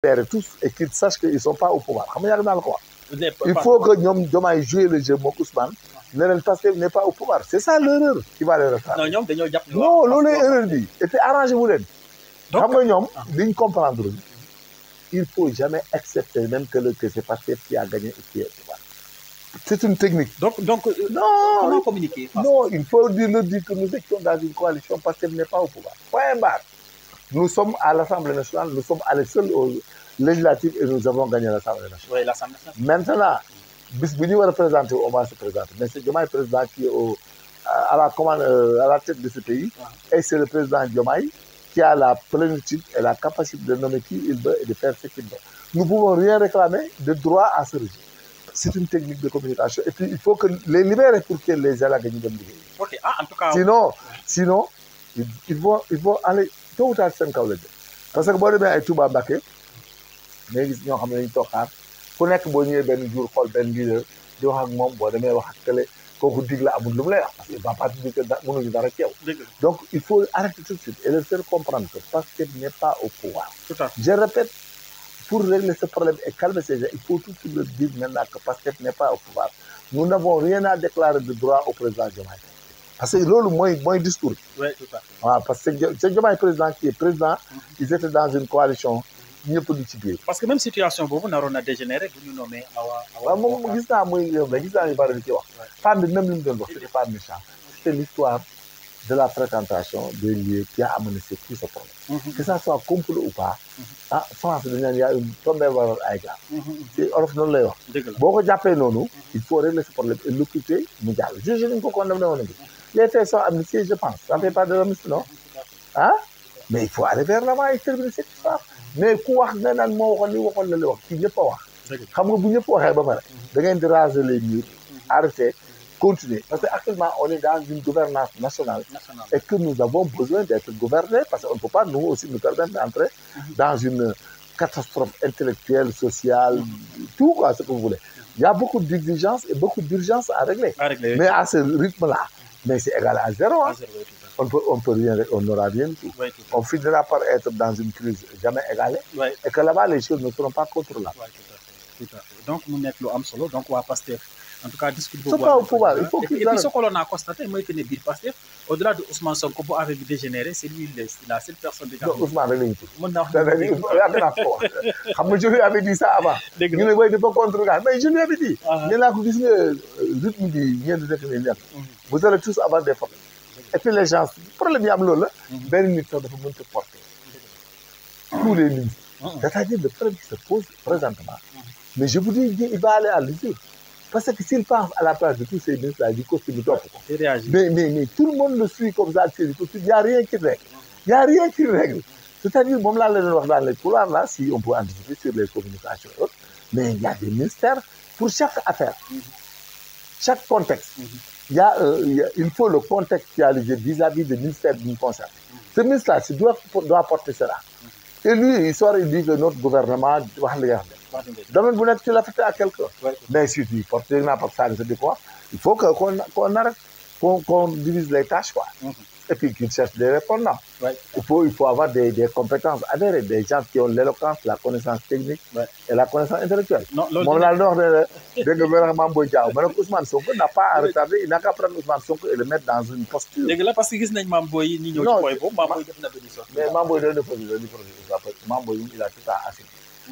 libérer tous et qu'ils sachent qu'ils ne sont pas au pouvoir. Il faut que nous Diomaye jouer le jeu avec Ousmane. Le Pastef n'est pas au pouvoir. C'est ça l'erreur qui va les retarder. Non, l'erreur bi. Et puis arrangez-vous les. Donc, nous comprendre. Il ne faut jamais accepter même que c'est Pastef qui a gagné et qui est au pouvoir. C'est une technique. Donc non, comment communiquer? Non, il faut dire que nous étions dans une coalition parce qu'elle n'est pas au pouvoir. Point barre. Nous sommes à l'Assemblée nationale, nous sommes allés seuls aux législatives et nous avons gagné l'Assemblée nationale. Oui, l'Assemblée nationale. Maintenant, Bisbini va représenter, on va se présenter. Mais c'est Diomaye président qui est à la tête de ce pays. Et c'est le président Diomaye qui a la plénitude et la capacité de nommer qui il veut et de faire ce qu'il veut. Nous ne pouvons rien réclamer de droit à ce régime. C'est une technique de communication. Et puis, il faut que les libérer pour que les élèves gagnent de l'idée. Ok, en tout cas... Sinon ils vont aller tôt ou tard seen kaw la jëm. Parce que boo demee ay Touba Mbacké ngay gis ñoo xam ne dañu toog xaar ku nekk boo ñëwee benn jour xool benn leader di wax ak moom boo demee wax ak kële kooku dig la amul lu mu lay wax parce que il va pas dire que mënuñu dara ci yow. Donc il faut arrêter tout de suite et leur faire comprendre que Pastef n'est pas au pouvoir. Je répète, pour régler ce problème et calmer ces gens, il faut tout de suite leur dire maintenant que Pastef n'est pas au pouvoir. Nous n'avons rien à déclarer de droit au président Diomaye. Parce que c'est le moins discours. Oui, tout à fait. Voilà, parce que c'est Diomaye président qui est président, ils étaient dans une coalition. Parce que même situation, vous n'avez dégénéré, vous nous nommez Awa. C'était pas méchant. C'était l'histoire de la fréquentation des lieux qui a amené tout ce problème. Que ça soit complot ou pas, France, il y a une tombée vers Aïga. C'est hors de l'air. Beaucoup d'appels, il faut régler ce problème et l'occuper mondial. Je ne peux pas condamner. Les faits sont amnistiés, je pense. Ça ne fait pas de l'amnistie, non? Hein? Mais il faut aller vers l'avant et terminer cette histoire. Mais quoi, il n'y a pas de raser les murs, arrêter, continuer. Parce qu'actuellement, on est dans une gouvernance nationale et que nous avons besoin d'être gouvernés parce qu'on ne peut pas, nous aussi, nous permettre d'entrer dans une catastrophe intellectuelle, sociale, tout quoi, ce que vous voulez. Il y a beaucoup d'exigences et beaucoup d'urgences à régler. Mais à ce rythme-là, mais c'est égal à zéro. Hein. On peut rien, on n'aura rien du tout. On finira par être dans une crise jamais égalée et que là-bas, les choses ne seront pas contrôlables. Tout à fait. Donc, nous sommes là, solo, donc on va passer. En tout cas, discuter. C'est pas au pouvoir. Il faut et puis, ce que l'on a constaté, moi, que Nebir Pastef, au-delà de Ousmane Sonko, pour avoir dégénéré, c'est lui la seule personne déjà. Non, Ousmane, il je lui avais dit ça avant. Je ne voyais pas contre le mais je lui avais dit. Vous allez tous avoir des problèmes. Et puis les gens, le problème, il y a ben nit dafa mën te porter tous les ministres. C'est-à-dire le problème qui se pose présentement. Mais je vous dis, il va aller à l'usure. Parce que s'il pense à la place de tous ces ministres-là, du coup, c'est top. Mais tout le monde le suit comme ça, il n'y a rien qui règle. Il n'y a rien qui règle. C'est-à-dire, bon, là, dans les couloirs, là, si on peut anticiper sur les communications et autres, mais il y a des ministères pour chaque affaire, chaque contexte. Il faut le contexte qui a vis-à-vis du ministère d'une concerne. Ce ministre-là doit porter cela. Et lui, il sort et dit que notre gouvernement doit regarder. Domaine vous n'êtes que l'affecté à quelqu'un. Mais si tu portes n'importe ça, il faut qu'on arrête, qu'on divise les tâches, quoi. Et puis qu'ils cherchent des répondants. Il faut avoir des compétences avérées, des gens qui ont l'éloquence, la connaissance technique et la connaissance intellectuelle. Mon Ousmane Sonko n'a pas à retarder, il n'a qu'à prendre Ousmane Sonko et le mettre dans une posture. Mais Mamboy il a tout à assumer.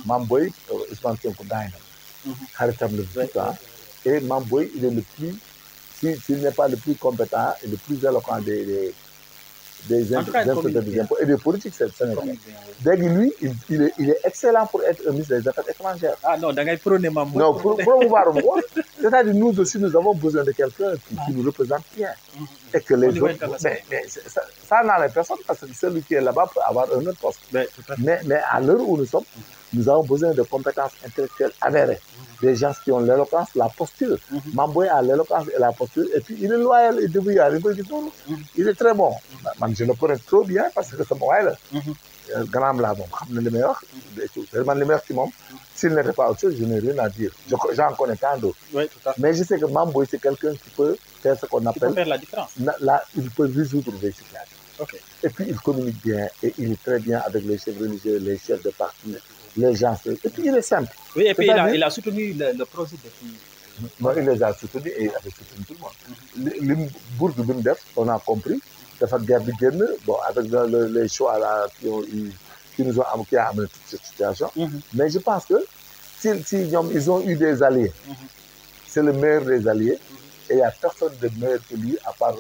Mamboy, Ousmane Sonko et Mamboy, il est le plus, s'il n'est pas le plus compétent et le plus éloquent des impôts et des politiques sénégalais. Lui, il est excellent pour être un ministre des Affaires étrangères. Ah non, dans prôner Mamboy. Non, promouvoir. C'est-à-dire nous aussi, nous avons besoin de quelqu'un qui nous représente bien. Et que les autres... Mais ça n'enlève personne parce que celui qui est là-bas peut avoir un autre poste. Mais à l'heure où nous sommes, nous avons besoin de compétences intellectuelles avérées. Des gens qui ont l'éloquence, la posture. Mamboy a l'éloquence et la posture. Et puis, il est loyal et débrouillard. Il est très bon. Je le connais trop bien parce que c'est moi. Grand là, le meilleur. Le meilleur qui m'ont. S'il n'était pas autre chose, je n'ai rien à dire. J'en connais tant d'autres. Mais je sais que Mamboy, c'est quelqu'un qui peut faire ce qu'on appelle... Il peut faire la différence. Il peut résoudre des situations. Et puis, il communique bien et il est très bien avec les chefs religieux, les chefs de parti, les gens. Et puis il est simple. Oui, et puis C'est-à-dire- il a soutenu le projet depuis. Non, il les a soutenus et il avait soutenu tout le monde. Bourg de Bimdef, on a compris. Dafa guerre de Guenne, bon, avec les choix là, qui nous ont qui a amené toute cette situation. Mais je pense que ils ont eu des alliés. C'est le meilleur des alliés. Et il n'y a personne de meilleur que lui, à part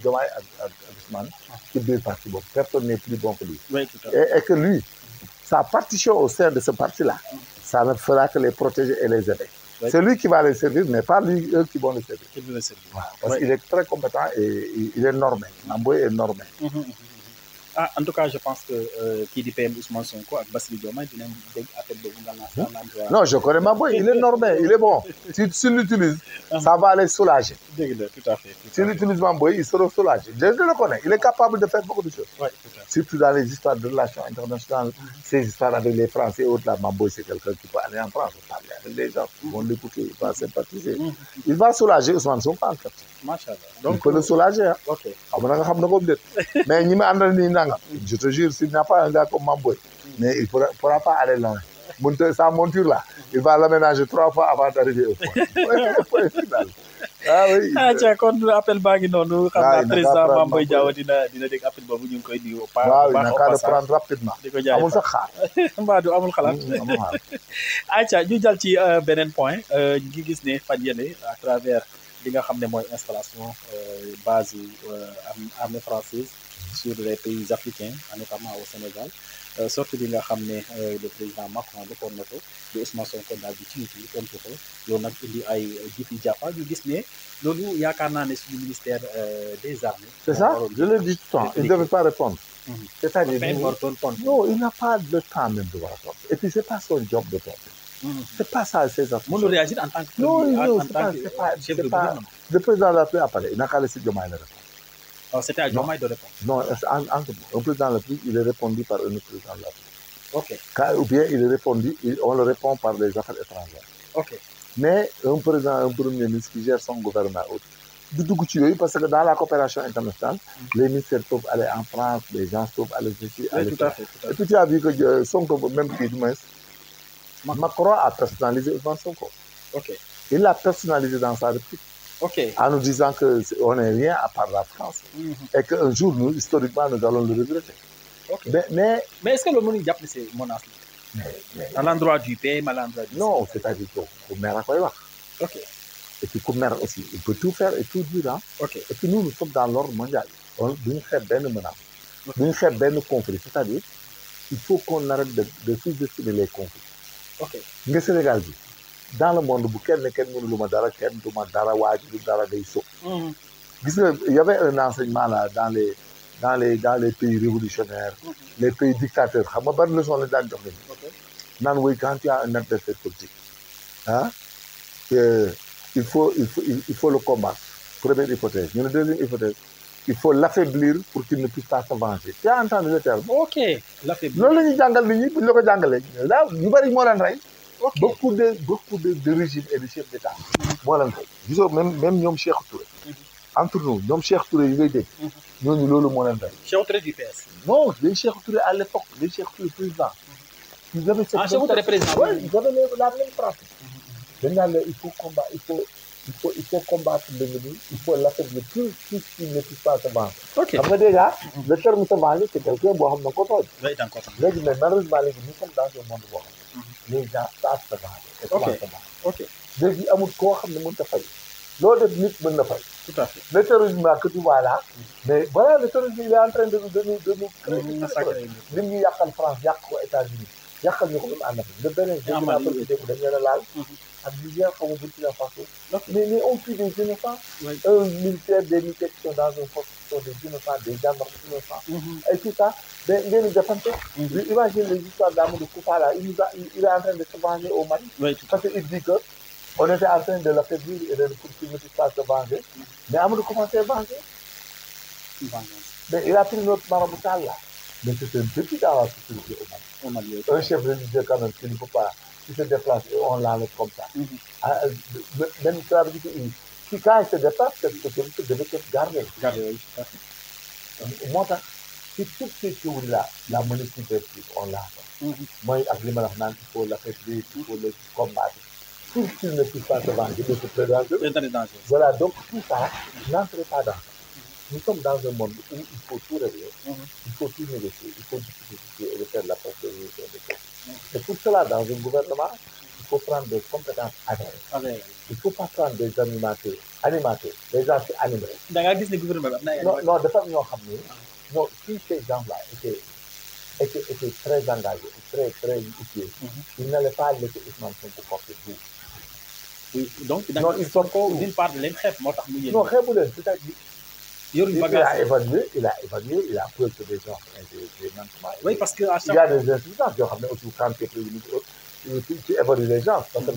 Diomaye et Ousmane, qui est parti bon. Personne n'est plus bon que lui. Oui, tout à fait. Et que lui, sa partition au sein de ce parti-là, ça ne fera que les protéger et les aider. Oui. C'est lui qui va les servir, mais pas lui, eux qui vont les servir. Qui veut le servir. Voilà. Parce Oui. qu'il est très compétent et il est normé. Mamboy est normé. Ah, en tout cas, je pense que qui dit PM Ousmane Sonko avec Bassirou Diomaye dinañ dégg appel boobu nga lancé en endroit. Non, je connais Mamboy, il est normé, il est bon. Si l'utilise, ça va les soulager. Dégg la, tout à fait. S'il utilise Mamboy, il sera soulagé. Je le connais, il est capable de faire beaucoup de choses. Oui, tout à fait. Surtout dans les histoires de relations internationales, ces histoires avec les Français et autres, là, Mamboy, c'est quelqu'un qui peut aller en France, parler avec les gens, ils vont l'écouter, il va sympathiser. Il va soulager Ousmane Sonko en fait. Machallah. Il Donc, peut le soulager. Hein. ok. Mais je te jure, s'il n'y a pas un gars comme Mamboy, mais il ne pourra pas aller loin. Sa monture là, il va l'aménager 3 fois avant d'arriver au point final. Ah oui. Ah tiens, kon appel baa ngi noonu. Xam naa il n'a qu'à président prendre Mame Boye Mamboy. Diao dina dégg appel boobu ñu ngi koy nuyu. Waaw, il n'a qu'à le prendre rapidement. di ko jaay Amul sax xaar. mbaa du amul xalaat. Amul xaar. ayca ñu jàll ci beneen point ñu ngi gis ne fan yële à travers li nga xam ne mooy installation base armée française sur les pays africains notamment au Sénégal sorte bi nga xam ne le président Macron defoon na ko di Ousmane Sonko daal di ci nit tontu ko loolu nag indi ay jiifi jàppa ñu gis ne loolu yaakaar naa ne suñu ministère des armées. C'est ça, je l'ai dit tout le temps, il ne devait pas répondre. C'est-à-dire, non, il n'a pas le temps même de répondre. Et puis, ce n'est pas son job de répondre. C'est pas ça, ses affaires. Mënul réagir en tant que Non, en tant que chef de c'est pas. gouvernement. Le président de la République apparaît, il n'a qu'à laisser Diomaye le répondre. Alors, c'était à Diomaye de répondre. Non, un président de la République, il est répondu par un autre président de la République. Ok, Ou bien il est répondu, on le répond par les affaires étrangères. ok. Mais un président, un premier ministre qui gère son gouvernement autre, du dugg ci yooyu parce que dans la coopération internationale, les ministères peuvent aller en France, les gens peuvent aller ici, Oui, aller tout à là. fait. Tout à Et fait. puis tu as vu que Sonko, même qui du moins, Macron a personnalisé Ousmane Sonko. Ok, Il l'a personnalisé dans sa réplique ok. en nous disant qu'on n'est rien à part la France et qu'un jour, nous, historiquement, nous allons le regretter. Ok. Mais Mais est-ce que le monde diable c'est menace à l'endroit du PM, à l'endroit du non, c'est-à-dire que maire a koy wax. Ok, Et puis ku maire aussi, il peut tout faire et tout dire. Hein. ok. Et puis nous sommes dans l'ordre mondial. Duñu xeeb benn menace. Duñu xeeb benn conflit. C'est-à-dire, il faut qu'on arrête de sous-estimer les conflits. Ok, Nga Sénégal bi dans le monde bu kenn mënu lu ma dara kenn du ma dara waaju du dara day so. Gis nga il y avait un enseignement là dans les pays révolutionnaires, les pays dictateurs. Xam nga ban leçon la daan jox leen. ok. Naan woy quand tu as un adversaire politique, hein, il faut le combattre. Première hypothèse. Une deuxième hypothèse, il faut l'affaiblir pour qu'il ne puisse pas se venger. Tu as entendu le terme? Ok, la faible. loolu la ñuy jàngal nit ñi bu ñu la ko jàngalee. Là ñu bëri moo leen rey. Ok, Beaucoup de régimes et de chefs d'État moo leen rey. Gisoo même ñoom Cheikh Touré. Entre nous ñoom Cheikh Touré yi ngay dégg. ñooñu loolu moo leen rey. Cheikh Touré du PS. Non, les Cheikh Touré à l'époque, les Cheikh Touré président. Ils avaient cette Cheikh Touré président. Oui, ils avaient la même pratique. Maintenant, il faut combattre l'ennemi, il faut l'affaiblir tout ce qui ne puisse pas se venger. Ok. Xam nga déjà, le terme se venger, c'est quelqu'un boo xam ne ko tooñ. Oui, d'accord. Léegi mais malheureusement léegi nous sommes dans un monde boo xam ne les gens savent se venger. Et comment se venger. Ok, Léegi amul koo xam ne mënut a fay. Loolu def nit mën na fay. tout à fait. Le terrorisme là que tu vois là, mais voilà, le terrorisme il est en train de nous Massacrer. lim ñu yàqal France yàq ko États-Unis yàqal ñu ko même en Afrique. Le Bénin dégg naa ko dégg dañ leen a laal ak Niger xaw ma Burkina Faso. Mais on tue des innocents. Oui. Un militaire, des militaires qui sont dans un poste qui sont des innocents, des gendarmes innocents. Et tout ça, mais ngeen di defante. Imagine les histoires d'Amadou Koufa là, il est en train de se venger au Mali. Oui, tout à Parce qu'il dit que on était en train de l'affaiblir et pour qu'il ne puisse pas se venger. Mais Amadou Koufa s'est vengé. fait. Mais il a pris notre maraboutal là. Mais c'est un petit dans la sécurité au Mali. On a dit. Un chef religieux quand même qui ne peut pas, qui se déplace et on l'enlève comme ça. Même ça veut dire que quand il se déplace, cette sécurité devait être gardée. Regardez, oui, tout à fait. Moi, si toutes ces théories-là, la monnaie subversive, on l'a. mooy ak li ma la wax naan il faut l'affaiblir, il faut le combattre. Tout ce qui ne puisse pas se venger ne se présente. Très dangereux. Voilà, donc tout ça, n'entrez pas dans ça. Nous sommes dans un monde où il faut tout régler, il faut tout négocier, il faut discuter et faire la presse de résolution des questions. Et pour cela, dans un gouvernement, il faut prendre des compétences avérées. Il ne faut pas prendre des animateurs, des gens qui animent. da ngaa gis ne gouvernement bi am na ay Non, non, dafa am ñoo xam ne, non, si ces gens-là étaient très engagés, très outillés, ils n'allaient pas laisser Ousmane Sonko porter tout. oui donc da Non, ils sont pas. d'une part leen xeeb moo tax mu yéen. Non, xeebu leen, c'est-à-dire, yoruñu il bagage. a évalué, il a peur que des gens aient des manquements. oui parce que à Il chaque y a des insuffisants yoo xam ne aussi quand tu es prévenu, tu évalues les gens. Parce que